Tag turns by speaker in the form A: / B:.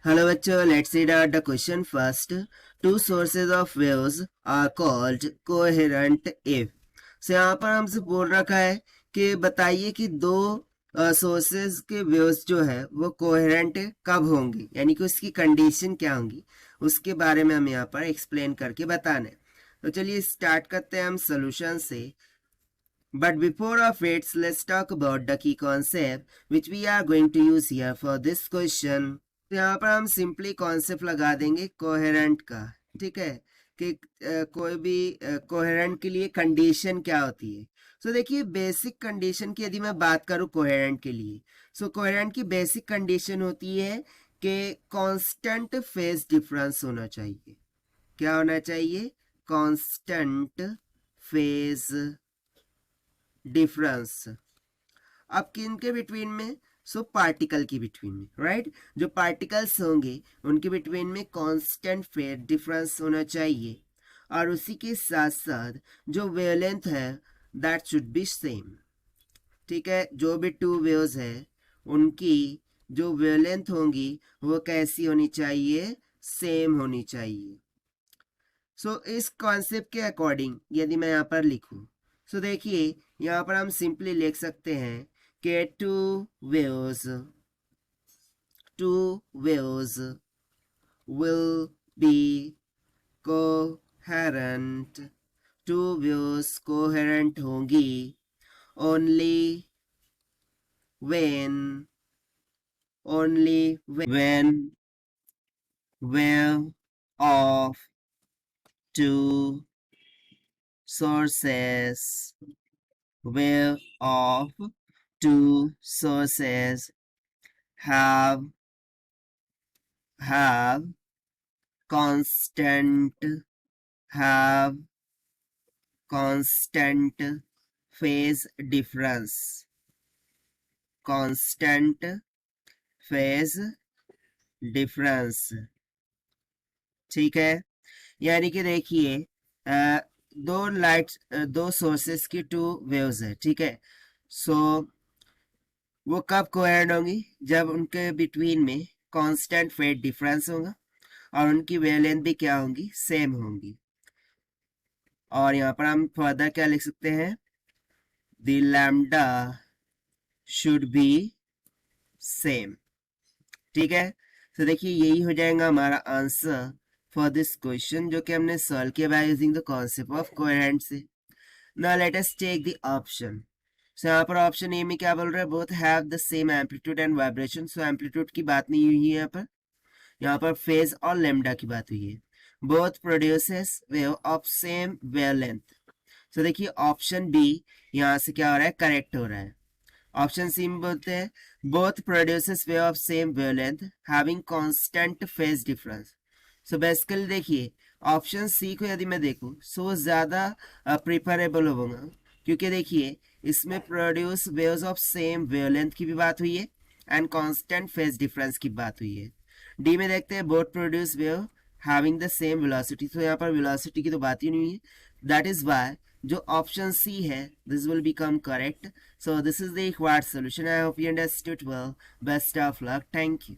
A: Hello bachcho, let's read out the question first. Two sources of waves are called coherent if. So यहाँ पर हमसे बोल रखा है कि बताइए कि दो सोर्सेज के वेव्स जो है वो कोहेरेंट कब होंगी, यानी कि उसकी कंडीशन क्या होंगी, उसके बारे में हम यहाँ पर एक्सप्लेन करके बताना है। तो चलिए स्टार्ट करते हैं हम सोल्यूशन से। But before of it, let's talk about the key concept which we are going to use here for this question. तो यहाँ पर हम सिंपली कॉन्सेप्ट लगा देंगे कोहेरेंट का, ठीक है, कि कोई भी कोहेरेंट के लिए कंडीशन क्या होती है। सो देखिए बेसिक कंडीशन की यदि मैं बात करूँ कोहेरेंट के लिए, सो कोहेरेंट की बेसिक कंडीशन होती है कि कांस्टेंट फेज डिफरेंस होना चाहिए। क्या होना चाहिए? Constant phase difference. अब किन के बिटवीन में? सो पार्टिकल की बिटवीन में, राइट। जो पार्टिकल्स होंगे उनके बिटवीन में कांस्टेंट फेज डिफरेंस होना चाहिए, और उसी के साथ साथ जो वेवलेंथ है दैट शुड बी सेम, ठीक है। जो भी टू वेव्स है उनकी जो वेवलेंथ होंगी वो कैसी होनी चाहिए? सेम होनी चाहिए। सो इस कॉन्सेप्ट के अकॉर्डिंग यदि मैं यहाँ पर लिखूँ, सो देखिए यहाँ पर हम सिंपली लिख सकते हैं कि to waves will be coherent, two waves coherent होंगी only when wave of two sources wave of two sources have constant phase difference, constant phase difference, ठीक है। यानी कि देखिए दो सोर्सेस की टू वेव्स है, ठीक है। सो वो कब कोहेरेंट होंगी? जब उनके बिटवीन में कांस्टेंट फेज डिफरेंस होगा और उनकी वेवलेंथ भी क्या होंगी? सेम होंगी। और यहाँ पर हम फर्दर क्या लिख सकते हैं? The lambda should be same, ठीक है। तो देखिए यही हो जाएगा हमारा आंसर फॉर दिस क्वेश्चन, जो कि हमने सॉल्व किया by using the concept of coherent से। Now let us take the option. So यहाँ पर ऑप्शन ए में क्या बोल रहा है? Both have the same amplitude and vibration. So amplitude की बात नहीं हुई है यहाँ पर फेज और लेमडा की बात हुई है। Both produces wave of same wavelength. So देखिए ऑप्शन बी यहाँ से क्या हो रहा है? करेक्ट हो रहा है। ऑप्शन सी में बोलते हैं both produces wave of same wavelength having constant phase difference. So basically देखिए ऑप्शन सी को यदि मैं देखूं सो ज्यादा प्रिफरेबल होगा, क्योंकि देखिए इसमें produce waves of same wavelength की भी बात हुई है एंड कांस्टेंट फेज डिफरेंस की बात हुई है। डी में देखते हैं both produce wave having the same velocity. तो यहाँ पर वेलोसिटी की तो बात ही नहीं है, दैट इज वाई जो ऑप्शन सी है this will become correct. So this is the required solution. I hope you understood well. Best of luck. Thank you.